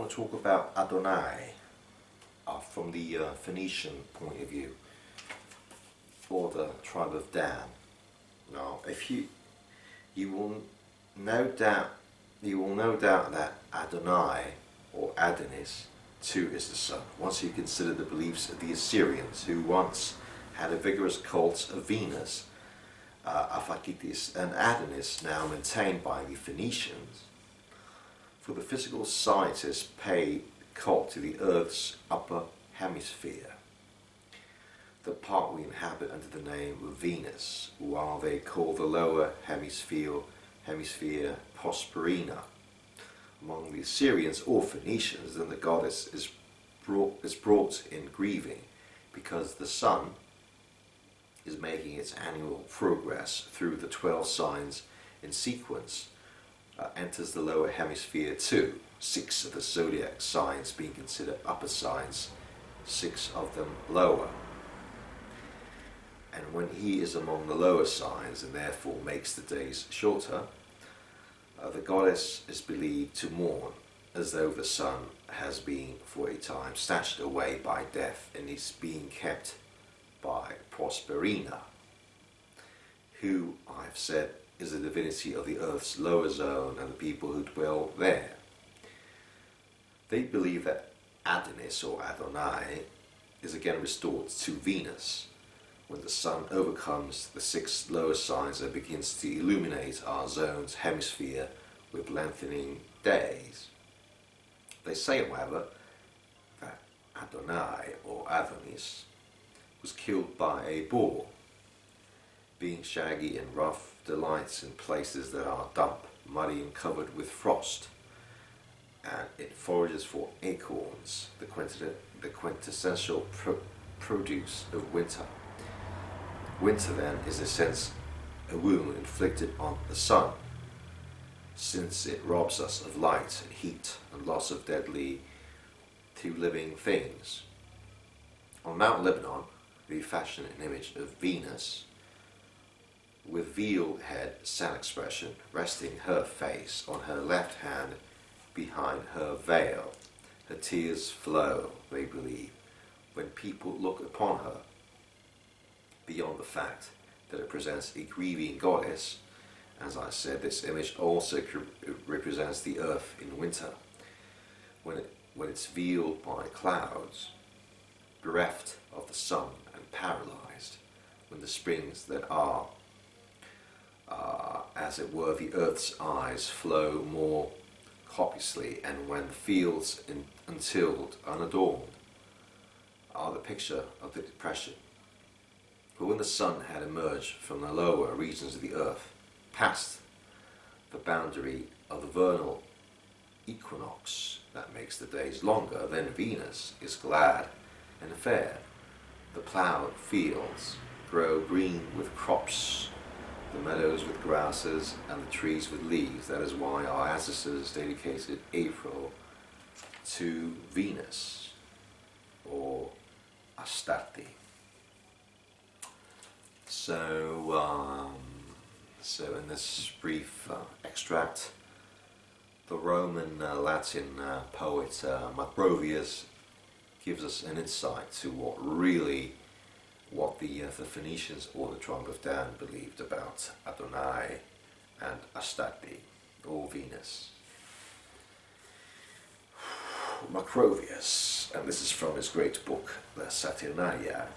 want to talk about Adonai from the Phoenician point of view, or the tribe of Dan. Now, if you will no doubt that Adonai or Adonis too is the son. Once you consider the beliefs of the Assyrians, who once had a vigorous cult of Venus, Aphakitis and Adonis, now maintained by the Phoenicians. For the physical scientists pay cult to the Earth's upper hemisphere, the part we inhabit under the name of Venus, while they call the lower hemisphere Prosperina. Among the Assyrians or Phoenicians, then the goddess is brought in grieving, because the sun is making its annual progress through the 12 signs in sequence, enters the lower hemisphere too, 6 of the zodiac signs being considered upper signs, 6 of them lower. And when he is among the lower signs and therefore makes the days shorter, the goddess is believed to mourn, as though the sun has been for a time snatched away by death and is being kept by Prosperina, who, I have said, is the divinity of the earth's lower zone and the people who dwell there. They believe that Adonis or Adonai is again restored to Venus when the sun overcomes the 6 lower signs and begins to illuminate our zone's hemisphere with lengthening days. They say, however, that Adonai or Adonis was killed by a boar. Being shaggy and rough, delights in places that are damp, muddy and covered with frost, and it forages for acorns, the quintessential produce of winter. Winter, then, is in a sense a wound inflicted on the sun, since it robs us of light and heat and loss of deadly to living things. On Mount Lebanon, we fashion an image of Venus with veiled head, sad expression, resting her face on her left hand behind her veil. Her tears flow, they believe, when people look upon her. Beyond the fact that it presents a grieving goddess, as I said, this image also represents the earth in winter, when it's veiled by clouds, bereft of the sun and paralyzed, when the springs that are, as it were, the earth's eyes flow more copiously, and when fields untilled, unadorned, are the picture of the depression. But when the sun had emerged from the lower regions of the earth, past the boundary of the vernal equinox that makes the days longer, then Venus is glad and fair. The ploughed fields grow green with crops, the meadows with grasses, and the trees with leaves. That is why our ancestors dedicated April to Venus, or Astarte. So in this brief extract, the Roman Latin poet Macrobius gives us an insight to what the Phoenicians or the tribe of Dan believed about Adonai and Astarte, or Venus. Macrobius, and this is from his great book, the Saturnalia.